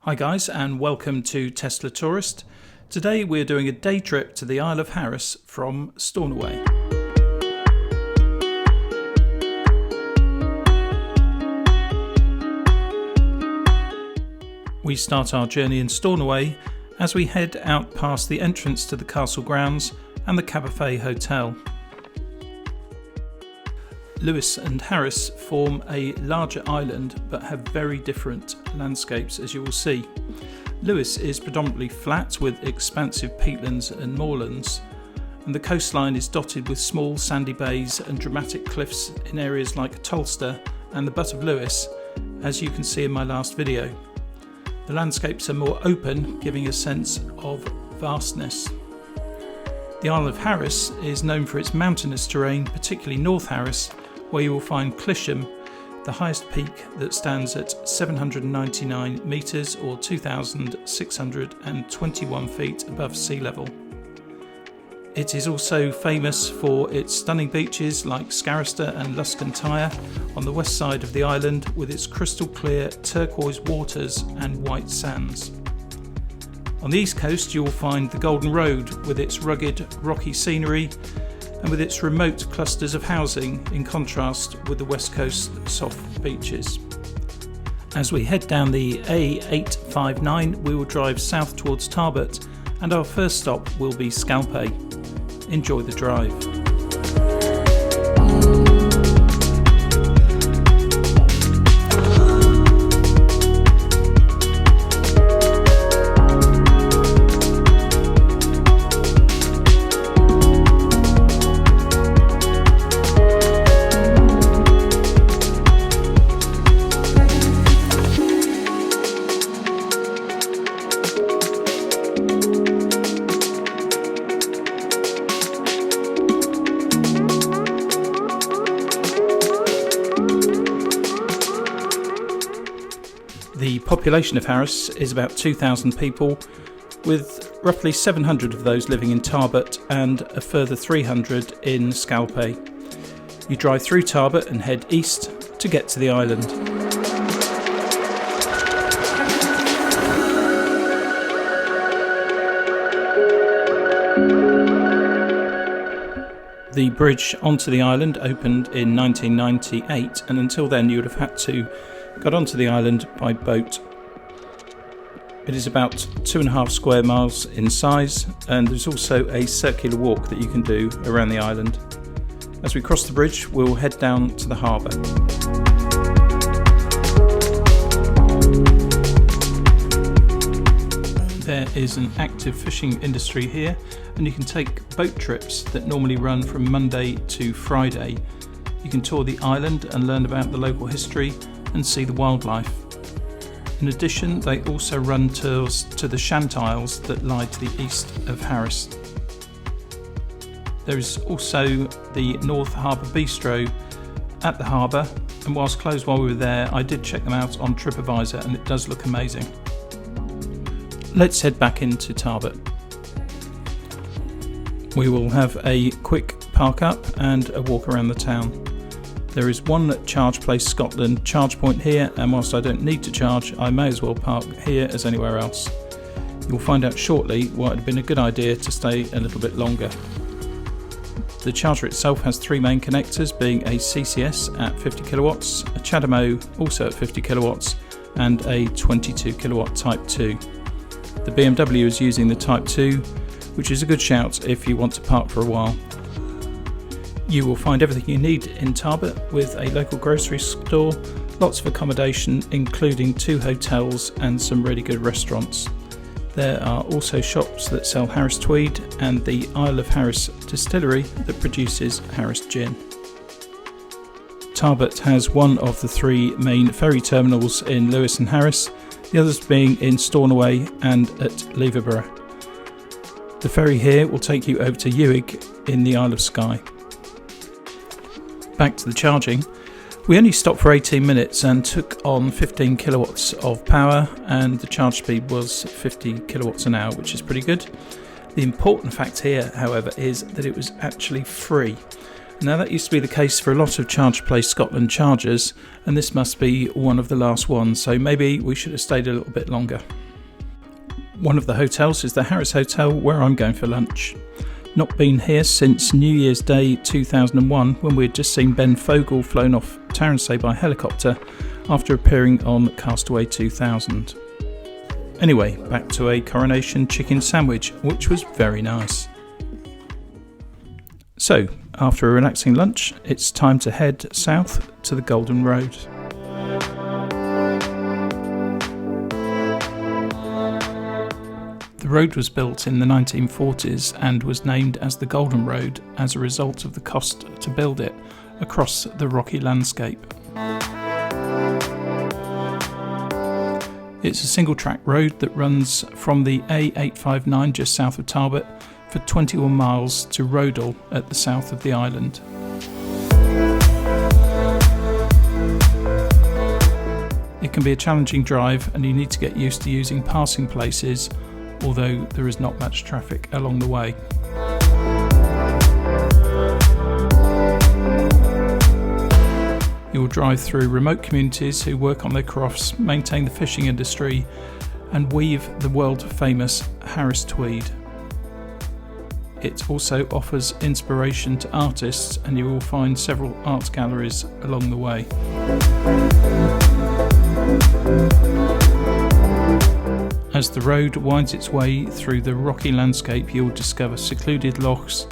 Hi guys, and welcome to Tesla Tourist. Today we're doing a day trip to the Isle of Harris from Stornoway. We start our journey in Stornoway as we head out past the entrance to the castle grounds and the Scalpay Hotel. Uists and Harris form a larger island but have very different landscapes, as you will see. Uists is predominantly flat with expansive peatlands and moorlands, and the coastline is dotted with small sandy bays and dramatic cliffs in areas like Tolster and the Butt of Uists, as you can see in my last video. The landscapes are more open, giving a sense of vastness. The Isle of Harris is known for its mountainous terrain, particularly North Harris, where you will find Clisham, the highest peak that stands at 799 metres or 2,621 feet above sea level. It is also famous for its stunning beaches like Scarrister and Luscantire on the west side of the island, with its crystal clear turquoise waters and white sands. On the east coast you will find the Golden Road with its rugged rocky scenery and with its remote clusters of housing, in contrast with the west coast soft beaches. As we head down the A859 we will drive south towards Tarbert, and our first stop will be Scalpay. Enjoy the drive. The population of Harris is about 2,000 people, with roughly 700 of those living in Tarbert and a further 300 in Scalpay. You drive through Tarbert and head east to get to the island. The bridge onto the island opened in 1998, and until then you would have had to get onto the island by boat. It is about 2.5 square miles in size, and there's also a circular walk that you can do around the island. As we cross the bridge we'll head down to the harbour. There is an active fishing industry here, and you can take boat trips that normally run from Monday to Friday. You can tour the island and learn about the local history and see the wildlife. In addition, they also run tours to the Shant Isles that lie to the east of Harris. There is also the North Harbour Bistro at the harbour, and whilst closed while we were there I did check them out on TripAdvisor and it does look amazing. Let's head back into Tarbert. We will have a quick park up and a walk around the town. There is one Charge Place Scotland charge point here, and whilst I don't need to charge, I may as well park here as anywhere else. You'll find out shortly why it had been a good idea to stay a little bit longer. The charger itself has three main connectors, being a CCS at 50 kilowatts, a CHAdeMO also at 50 kilowatts, and a 22 kilowatt Type 2. The BMW is using the Type 2, which is a good shout if you want to park for a while. You will find everything you need in Tarbert, with a local grocery store, lots of accommodation including 2 hotels and some really good restaurants. There are also shops that sell Harris Tweed and the Isle of Harris Distillery that produces Harris Gin. Tarbert has one of the 3 main ferry terminals in Uists and Harris, the others being in Stornoway and at Leverburgh. The ferry here will take you over to Uists in the Isle of Skye. Back to the charging. We only stopped for 18 minutes and took on 15 kilowatts of power, and the charge speed was 50 kilowatts an hour, which is pretty good. The important fact here, however, is that it was actually free. Now that used to be the case for a lot of Charge Place Scotland chargers, and this must be one of the last ones, so maybe we should have stayed a little bit longer. One of the hotels is the Harris Hotel, where I'm going for lunch. Not been here since New Year's Day 2001, when we had just seen Ben Fogle flown off Tarnsay by helicopter after appearing on Castaway 2000. Anyway, back to a Coronation chicken sandwich, which was very nice. So, after a relaxing lunch, it's time to head south to the Golden Road. The road was built in the 1940s and was named as the Golden Road as a result of the cost to build it across the rocky landscape. It's a single track road that runs from the A859 just south of Tarbert for 21 miles to Rodal at the south of the island. It can be a challenging drive and you need to get used to using passing places, although there is not much traffic along the way. You will drive through remote communities who work on their crofts, maintain the fishing industry and weave the world famous Harris Tweed. It also offers inspiration to artists and you will find several art galleries along the way. As the road winds its way through the rocky landscape, you will discover secluded lochs,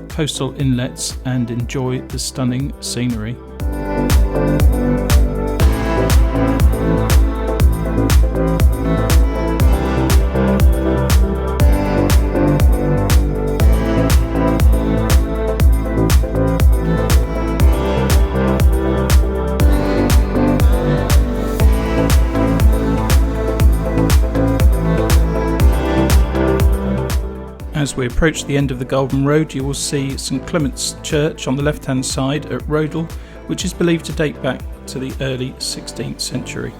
coastal inlets and enjoy the stunning scenery. As we approach the end of the Golden Road, you will see St Clement's Church on the left-hand side at Rodal, which is believed to date back to the early 16th century.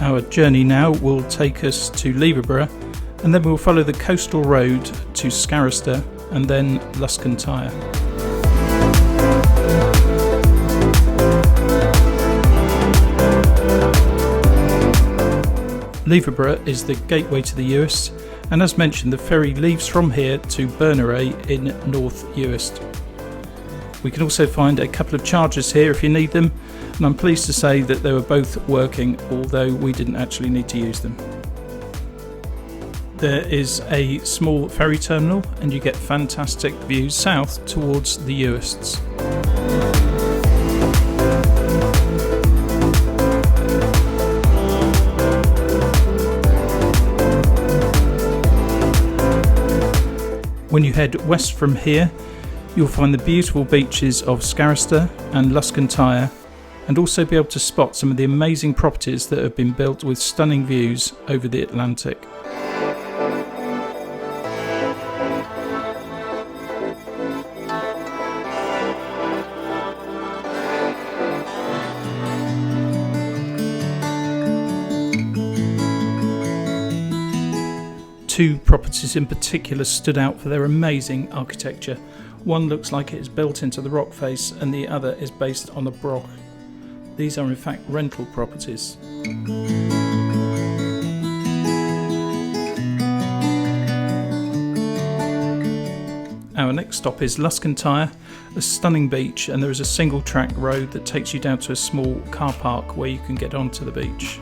Our journey now will take us to Leverburgh, and then we'll follow the coastal road to Scarrister and then Luscantire. Leverburgh is the gateway to the Uists, and as mentioned, the ferry leaves from here to Stornoway in North Uist. We can also find a couple of chargers here if you need them, and I'm pleased to say that they were both working, although we didn't actually need to use them. There is a small ferry terminal and you get fantastic views south towards the Uists. When you head west from here, you'll find the beautiful beaches of Scarrister and Luscantire, and also be able to spot some of the amazing properties that have been built with stunning views over the Atlantic. Two properties in particular stood out for their amazing architecture. One looks like it is built into the rock face and the other is based on a broch. These are in fact rental properties. Our next stop is Luscantire, a stunning beach, and there is a single track road that takes you down to a small car park where you can get onto the beach.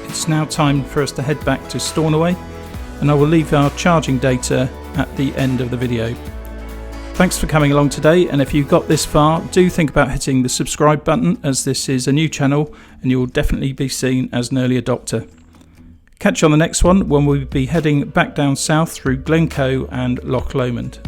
It's now time for us to head back to Stornoway, and I will leave our charging data at the end of the video. Thanks for coming along today, and if you've got this far, do think about hitting the subscribe button, as this is a new channel and you will definitely be seen as an early adopter. Catch you on the next one when we'll be heading back down south through Glencoe and Loch Lomond.